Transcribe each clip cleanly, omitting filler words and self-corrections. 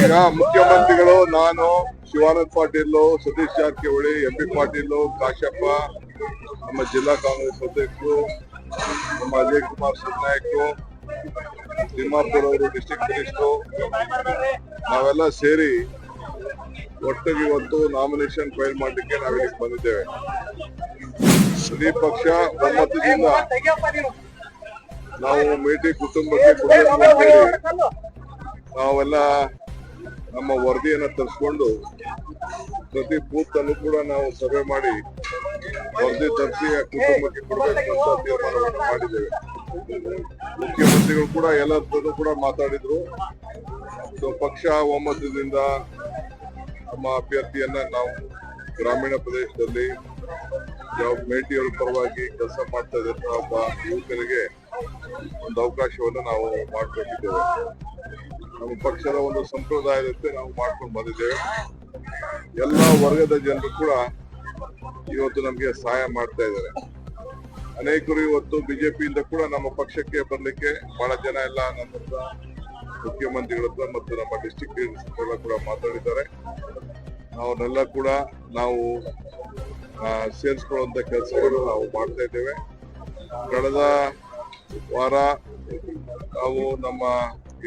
ಈಗ ಮುಖ್ಯಮಂತ್ರಿಗಳು ನಾನು ಶಿವಾನಂದ ಪಾಟೀಲ್, ಸತೀಶ್ ಜಾರಕಿಹೊಳಿ, ಎಂಪಿ ಪಾಟೀಲ್, ಕಾಶಪ್ಪ, ನಮ್ಮ ಜಿಲ್ಲಾ ಕಾಂಗ್ರೆಸ್ ಅಧ್ಯಕ್ಷರು, ನಮ್ಮ ಅಜಯ್ ಕುಮಾರ್ ನಾಯಕರು, ತಿಮ್ಮಾಪುರ್ ಅವರು ಡಿಸ್ಟ್ರಿಕ್ಟ್ ಮಿನಿಸ್ಟರು, ನಾವೆಲ್ಲ ಸೇರಿ ಒಟ್ಟಿಗೆ ಇವತ್ತು ನಾಮಿನೇಷನ್ ಫೈಲ್ ಮಾಡಲಿಕ್ಕೆ ನಾವಿಲ್ಲಿ ಬಂದಿದ್ದೇವೆ. ಇಡೀ ಪಕ್ಷ ಒಮ್ಮತದಿಂದ ನಾವು ಮೇಟಿ ಕುಟುಂಬಕ್ಕೆ ನಾವೆಲ್ಲ ನಮ್ಮ ವರದಿಯನ್ನ ತರಿಸ್ಕೊಂಡು ಪ್ರತಿ ಬೂತ್ ಅನ್ನು ಕೂಡ ನಾವು ಸಭೆ ಮಾಡಿ ವರದಿ ತರಿಸಿ ಆ ಕುಟುಂಬಕ್ಕೆ ಕೊಡಬೇಕು ಅಂತ ತೀರ್ಮಾನವನ್ನು ಮಾಡಿದ್ದೇವೆ. ಮುಖ್ಯಮಂತ್ರಿಗಳು ಕೂಡ ಎಲ್ಲರದ್ದು ಕೂಡ ಮಾತಾಡಿದ್ರು. ಸೊ ಪಕ್ಷ ಒಮ್ಮತದಿಂದ ನಮ್ಮ ಅಭ್ಯರ್ಥಿಯನ್ನ ನಾವು ಗ್ರಾಮೀಣ ಪ್ರದೇಶದಲ್ಲಿ ಯಾವ ಮೇಟಿಯವರ ಪರವಾಗಿ ಕೆಲಸ ಮಾಡ್ತಾ ಇದ್ದಂತ ಒಬ್ಬ ಯುವಕರಿಗೆ ಒಂದು ಅವಕಾಶವನ್ನು ನಾವು ಮಾಡ್ಕೊಂಡಿದ್ದೇವೆ. ನಮ್ಮ ಪಕ್ಷದ ಒಂದು ಸಂಪ್ರದಾಯದಂತೆ ನಾವು ಮಾಡ್ಕೊಂಡು ಬಂದಿದ್ದೇವೆ. ಎಲ್ಲ ವರ್ಗದ ಜನರು ಕೂಡ ಇವತ್ತು ನಮ್ಗೆ ಸಹಾಯ ಮಾಡ್ತಾ ಇದ್ದಾರೆ. ಅನೇಕರು ಇವತ್ತು ಬಿಜೆಪಿಯಿಂದ ಕೂಡ ನಮ್ಮ ಪಕ್ಷಕ್ಕೆ ಬರ್ಲಿಕ್ಕೆ ಬಹಳ ಜನ ಎಲ್ಲ ನನ್ನ ಮುಖ್ಯಮಂತ್ರಿಗಳ ಹತ್ರ ಮತ್ತು ನಮ್ಮ ಡಿಸ್ಟ್ರಿಕ್ಟ್ ಲೀಡರ್ಸ್ ಕೂಡ ಮಾತಾಡಿದ್ದಾರೆ. ಅವನ್ನೆಲ್ಲ ಕೂಡ ನಾವು ಸೇರಿಸ್ಕೊಳ್ಳುವಂತ ಕೆಲಸವನ್ನು ನಾವು ಮಾಡ್ತಾ ಇದ್ದೇವೆ. ಕಳೆದ ವಾರ ನಾವು ನಮ್ಮ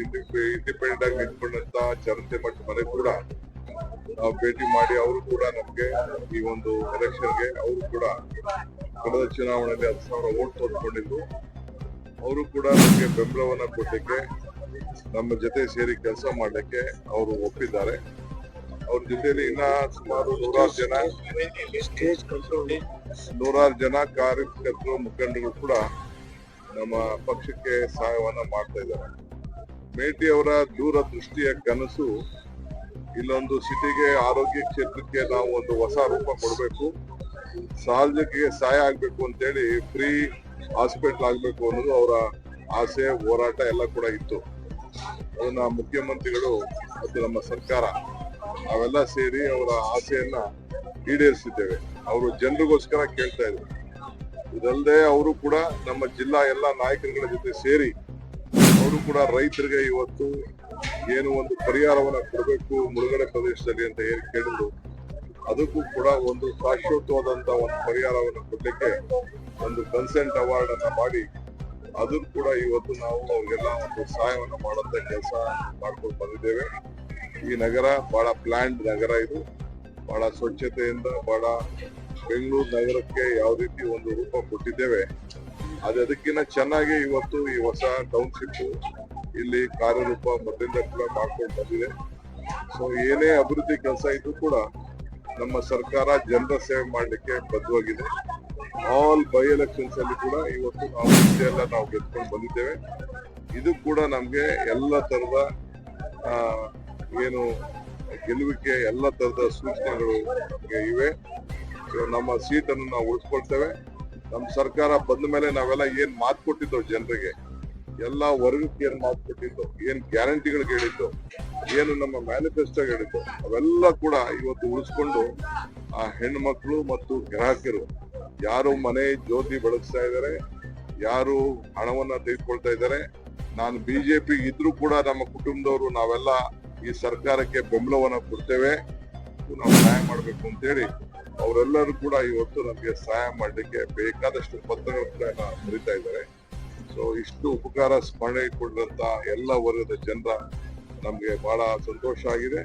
ಇಂಡಿಪೆಂಡೆಂಟ್ ಆಗಿ ನಿಂತ್ಕೊಂಡಂತ ಜನತೆ ಮಠ ಮನೆ ಕೂಡ ನಾವು ಭೇಟಿ ಮಾಡಿ ಅವರು ಕೂಡ ನಮ್ಗೆ ಈ ಒಂದು ಎಲೆಕ್ಷನ್ಗೆ ಅವರು ಕೂಡ ಕಳೆದ ಚುನಾವಣೆಯಲ್ಲಿ 10,000 ವೋಟ್ ತೋರ್ಕೊಂಡಿದ್ರು. ಅವರು ಕೂಡ ನಮ್ಗೆ ಬೆಂಬಲವನ್ನ ಕೊಡ್ಲಿಕ್ಕೆ ನಮ್ಮ ಜೊತೆ ಸೇರಿ ಕೆಲಸ ಮಾಡ್ಲಿಕ್ಕೆ ಅವರು ಒಪ್ಪಿದ್ದಾರೆ. ಅವ್ರ ಜೊತೆಲಿ ಇನ್ನ ಸುಮಾರು ನೂರಾರು ಜನ ಕಾರ್ಯಕರ್ತರು ಮುಖಂಡರು ಕೂಡ ನಮ್ಮ ಪಕ್ಷಕ್ಕೆ ಸಹಾಯವನ್ನ ಮಾಡ್ತಾ ಇದ್ದಾರೆ. ಮೇಟಿ ಅವರ ದೂರದೃಷ್ಟಿಯ ಕನಸು ಇಲ್ಲೊಂದು ಸಿಟಿಗೆ ಆರೋಗ್ಯ ಕ್ಷೇತ್ರಕ್ಕೆ ನಾವು ಒಂದು ಹೊಸ ರೂಪ ಕೊಡಬೇಕು, ಸಾರ್ವಜನಿಕರಿಗೆ ಸಹಾಯ ಆಗ್ಬೇಕು ಅಂತೇಳಿ ಫ್ರೀ ಹಾಸ್ಪಿಟಲ್ ಆಗ್ಬೇಕು ಅನ್ನೋದು ಅವರ ಆಸೆ, ಹೋರಾಟ ಎಲ್ಲ ಕೂಡ ಇತ್ತು. ಅದನ್ನ ಮುಖ್ಯಮಂತ್ರಿಗಳು ಮತ್ತು ನಮ್ಮ ಸರ್ಕಾರ ನಾವೆಲ್ಲ ಸೇರಿ ಅವರ ಆಸೆಯನ್ನ ಈಡೇರಿಸಿದ್ದೇವೆ. ಅವರು ಜನರಿಗೋಸ್ಕರ ಕೇಳ್ತಾ ಇದ್ರು. ಇದಲ್ಲದೆ ಅವರು ಕೂಡ ನಮ್ಮ ಜಿಲ್ಲಾ ಎಲ್ಲ ನಾಯಕರುಗಳ ಜೊತೆ ಸೇರಿ ಅವರು ಕೂಡ ರೈತರಿಗೆ ಇವತ್ತು ಏನು ಒಂದು ಪರಿಹಾರವನ್ನ ಕೊಡಬೇಕು ಮುಳುಗಡೆ ಪ್ರದೇಶದಲ್ಲಿ ಅಂತ ಹೇಳಿ ಕೇಳಿದ್ರು. ಅದಕ್ಕೂ ಕೂಡ ಒಂದು ಶಾಶ್ವತವಾದಂತ ಒಂದು ಪರಿಹಾರವನ್ನು ಕೊಡ್ಲಿಕ್ಕೆ ಒಂದು ಕನ್ಸೆಂಟ್ ಅವಾರ್ಡ್ ಅನ್ನ ಮಾಡಿ ಅದನ್ನು ಕೂಡ ಇವತ್ತು ನಾವು ಅವ್ರಿಗೆಲ್ಲ ಒಂದು ಸಹಾಯವನ್ನ ಮಾಡುವಂತ ಕೆಲಸ ಮಾಡ್ಕೊಂಡು ಬಂದಿದ್ದೇವೆ. ಈ ನಗರ ಬಹಳ ಪ್ಲಾಂಡ್ ನಗರ, ಇದು ಬಹಳ ಸ್ವಚ್ಛತೆಯಿಂದ ಬಹಳ ಬೆಂಗಳೂರು ನಗರಕ್ಕೆ ಯಾವ ರೀತಿ ಒಂದು ರೂಪ ಕೊಟ್ಟಿದ್ದೇವೆ ಅದಕ್ಕಿಂತ ಚೆನ್ನಾಗಿ ಇವತ್ತು ಈ ಹೊಸ ಟೌನ್ಶಿಪ್ ಇಲ್ಲಿ ಕಾರ್ಯರೂಪ ಮೊದಲಿಂದ ಕೂಡ ಮಾಡ್ಕೊಂಡು ಬಂದಿದೆ. ಸೊ ಏನೇ ಅಭಿವೃದ್ಧಿ ಕೆಲಸ ಇದ್ರೂ ಕೂಡ ನಮ್ಮ ಸರ್ಕಾರ ಜನರ ಸೇವೆ ಮಾಡ್ಲಿಕ್ಕೆ ಬದ್ಧವಾಗಿದೆ. ಆಲ್ ಬೈ ಎಲೆಕ್ಷನ್ಸ್ ಅಲ್ಲಿ ಕೂಡ ಇವತ್ತು ನಾವು ಎಲ್ಲ ನಾವು ಗೆದ್ಕೊಂಡು ಬಂದಿದ್ದೇವೆ. ಇದು ಕೂಡ ನಮ್ಗೆ ಎಲ್ಲ ತರದ ಏನು ಗೆಲುವಿಕೆ ಎಲ್ಲ ತರದ ಸೂಚನೆಗಳು ನಮ್ಗೆ ಇವೆ. ನಮ್ಮ ಸೀಟನ್ನು ನಾವು ಉಳಿಸ್ಕೊಳ್ತೇವೆ. ನಮ್ಮ ಸರ್ಕಾರ ಬಂದ ಮೇಲೆ ನಾವೆಲ್ಲ ಏನ್ ಮಾತು ಕೊಟ್ಟಿದ್ದೋ ಜನರಿಗೆ, ಎಲ್ಲ ವರ್ಗಕ್ಕೆ ಏನ್ ಮಾತು ಕೊಟ್ಟಿದ್ದೋ, ಏನ್ ಗ್ಯಾರಂಟಿಗಳಿಗೆ ಹೇಳಿದ್ದು, ಏನು ನಮ್ಮ ಮ್ಯಾನಿಫೆಸ್ಟೋ ಹೇಳಿದ್ದು ಅವೆಲ್ಲ ಕೂಡ ಇವತ್ತು ಉಳಿಸ್ಕೊಂಡು ಆ ಹೆಣ್ಣು ಮಕ್ಕಳು ಮತ್ತು ಗ್ರಾಹಕರು ಯಾರು ಮನೆ ಜ್ಯೋತಿ ಬೆಳಗಿಸ್ತಾ ಇದ್ದಾರೆ, ಯಾರು ಹಣವನ್ನ ತೆಗೆದುಕೊಳ್ತಾ ಇದ್ದಾರೆ, ನಾನು ಬಿಜೆಪಿ ಇದ್ರೂ ಕೂಡ ನಮ್ಮ ಕುಟುಂಬದವರು ನಾವೆಲ್ಲ ಈ ಸರ್ಕಾರಕ್ಕೆ ಬೆಂಬಲವನ್ನ ಕೊಡ್ತೇವೆ, ನಾವು ಸಹಾಯ ಮಾಡ್ಬೇಕು ಅಂತೇಳಿ ಅವರೆಲ್ಲರೂ ಕೂಡ ಇವತ್ತು ನಮ್ಗೆ ಸಹಾಯ ಮಾಡ್ಲಿಕ್ಕೆ ಬೇಕಾದಷ್ಟು ಪತ್ರಗಳು ಕೂಡ ಬರೀತಾ ಇದ್ದಾರೆ. ಸೊ ಇಷ್ಟು ಉಪಕಾರ ಸ್ಮರಣೆ ಇಟ್ಕೊಂಡಂತ ಎಲ್ಲ ವರ್ಗದ ಜನರ ನಮ್ಗೆ ಬಹಳ ಸಂತೋಷ ಆಗಿದೆ.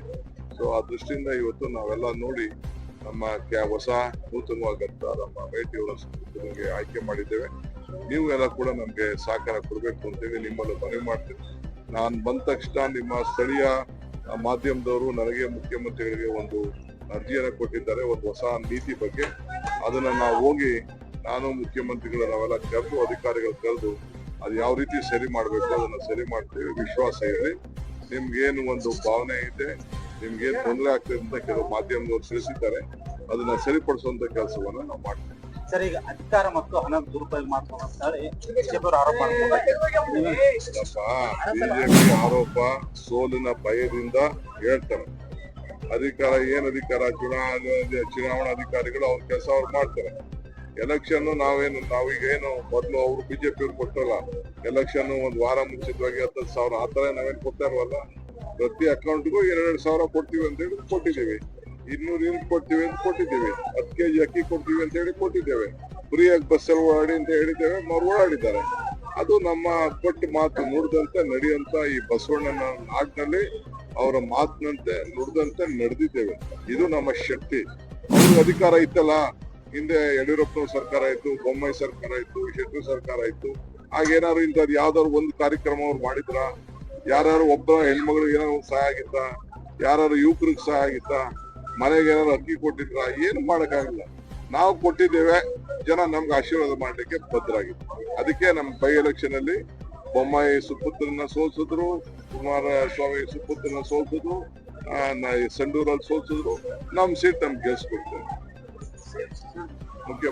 ಸೊ ಆ ದೃಷ್ಟಿಯಿಂದ ಇವತ್ತು ನಾವೆಲ್ಲ ನೋಡಿ ನಮ್ಮ ಹೊಸ ನೂತನವಾದಂತ ನಮ್ಮ ಮೇಟಿಯವರಿಗೆ ಆಯ್ಕೆ ಮಾಡಿದ್ದೇವೆ. ನೀವು ಎಲ್ಲ ಕೂಡ ನಮ್ಗೆ ಸಹಕಾರ ಕೊಡ್ಬೇಕು ಅಂತೇಳಿ ನಿಮ್ಮಲ್ಲಿ ಮನವಿ ಮಾಡ್ತೀನಿ. ನಾನು ಬಂದ ತಕ್ಷಣ ನಿಮ್ಮ ಸ್ಥಳೀಯ ಮಾಧ್ಯಮದವರು ನನಗೆ ಮುಖ್ಯಮಂತ್ರಿಗಳಿಗೆ ಒಂದು ಅರ್ಜಿಯನ್ನ ಕೊಟ್ಟಿದ್ದಾರೆ, ಒಂದು ಹೊಸ ನೀತಿ ಬಗ್ಗೆ. ಅದನ್ನ ನಾವು ಹೋಗಿ ನಾನು ಮುಖ್ಯಮಂತ್ರಿಗಳು ನಾವೆಲ್ಲ ಕರೆದು ಅಧಿಕಾರಿಗಳು ಕರೆದು ಅದು ಯಾವ ರೀತಿ ಸರಿ ಮಾಡ್ಬೇಕು ಅದನ್ನ ಸರಿ ಮಾಡ್ತೀವಿ. ವಿಶ್ವಾಸ ಇದೆ. ನಿಮ್ಗೇನು ಒಂದು ಭಾವನೆ ಇದೆ, ನಿಮ್ಗೇನು ತೊಂದರೆ ಆಗ್ತದೆ ಅಂತ ಕೆಲವು ಮಾಧ್ಯಮದವರು ತಿಳಿಸಿದ್ದಾರೆ, ಅದನ್ನ ಸರಿಪಡಿಸುವಂತ ಕೆಲಸವನ್ನ ನಾವು ಮಾಡ್ತೀವಿ. ಸರ್, ಈಗ ಅಧಿಕಾರ ಮತ್ತು ಹಣ ದುರುಪಯೋಗ ಮಾಡ್ತಾರೆ ಆರೋಪ ಬಿಜೆಪಿ ಆರೋಪ ಸೋಲಿನ ಭಯದಿಂದ ಹೇಳ್ತಾರೆ. ಅಧಿಕಾರ ಏನ್ ಅಧಿಕಾರ, ಚುನಾವಣಾಧಿಕಾರಿಗಳು ಅವ್ರ ಕೆಲಸ ಅವ್ರು ಮಾಡ್ತಾರೆ. ಎಲೆಕ್ಷನ್ ನಾವೀಗ ಏನು ಮೊದಲು ಅವ್ರು ಬಿಜೆಪಿ ಅವ್ರು ಕೊಟ್ಟಲ್ಲ, ಎಲೆಕ್ಷನ್ ಒಂದ್ ವಾರ ಮುಂಚಿತವಾಗಿ 10,000 ಆತರ ನಾವೇನ್ ಕೊಡ್ತಾ ಇಲ್ವಲ್ಲ. ಪ್ರತಿ ಅಕೌಂಟ್ಗೂ 2,000 ಕೊಡ್ತೀವಿ ಅಂತ ಹೇಳಿ ಕೊಟ್ಟಿದ್ದೀವಿ. 200 ಯೂನಿಟ್ ಕೊಡ್ತೀವಿ ಅಂತ ಕೊಟ್ಟಿದ್ದೀವಿ. 10 ಕೆಜಿ ಅಕ್ಕಿ ಕೊಡ್ತೀವಿ ಅಂತ ಹೇಳಿ ಕೊಟ್ಟಿದ್ದೇವೆ. ಫ್ರೀಯಾಗಿ ಬಸ್ಸಲ್ಲಿ ಓಡಾಡಿ ಅಂತ ಹೇಳಿದ್ದೇವೆ, ಅವ್ರು ಓಡಾಡಿದ್ದಾರೆ. ಅದು ನಮ್ಮ ಕೊಟ್ಟು ಮಾತು ನುಡಿದಂತೆ ನಡೆಯುವಂತ ಈ ಬಸವಣ್ಣನ ನಾಡಿನಲ್ಲಿ ಅವರ ಮಾತಿನಂತೆ ನುಡಿದಂತೆ ನಡೆದಿದ್ದೇವೆ. ಇದು ನಮ್ಮ ಶಕ್ತಿ. ಅವ್ರಿಗೆ ಅಧಿಕಾರ ಇತ್ತಲ್ಲ, ಹಿಂದೆ ಯಡಿಯೂರಪ್ಪನವ್ರ ಸರ್ಕಾರ ಇತ್ತು, ಬೊಮ್ಮಾಯಿ ಸರ್ಕಾರ ಇತ್ತು, ಶೆಟ್ಟಿ ಸರ್ಕಾರ ಇತ್ತು. ಆಗೇನಾದ್ರು ಇಂಥದ್ದು ಯಾವ್ದಾದ್ರು ಒಂದು ಕಾರ್ಯಕ್ರಮ ಅವ್ರು ಮಾಡಿದ್ರ? ಯಾರು ಒಬ್ಬ ಹೆಣ್ಮಗಳಿಗೆ ಏನಾದ್ರು ಸಹಾಯ ಆಗಿತ್ತ? ಯಾರು ಯುವಕರಿಗೆ ಸಹಾಯ ಆಗಿತ್ತ? ಮನೆಗೆ ಏನಾದ್ರು ಅಕ್ಕಿ ಕೊಟ್ಟಿದ್ರ? ಏನು ಮಾಡಕ್ಕಾಗಲ್ಲ. ನಾವು ಕೊಟ್ಟಿದ್ದೇವೆ, ಜನ ನಮ್ಗೆ ಆಶೀರ್ವಾದ ಮಾಡ್ಲಿಕ್ಕೆ ಬದ್ಧರಾಗಿತ್ತು. ಅದಕ್ಕೆ ನಮ್ಮ ಬೈ ಎಲೆಕ್ಷನ್ ಅಲ್ಲಿ ಬೊಮ್ಮಾಯಿ ಸುಪುತ್ರನ ಸೋಲ್ಸಿದ್ರು, ಕುಮಾರಸ್ವಾಮಿ ಸುಪುತ್ರನ ಸೋಲ್ಸಿದ್ರು, ಸಂಡೂರಲ್ಲಿ ಸೋಲ್ಸಿದ್ರು. ನಮ್ ಸೀಟ್ ನಮ್ಗೆ ಗೆಲ್ಸ್ಕೊಡ್ತೇವೆ. ಮುಖ್ಯಮಂತ್ರಿ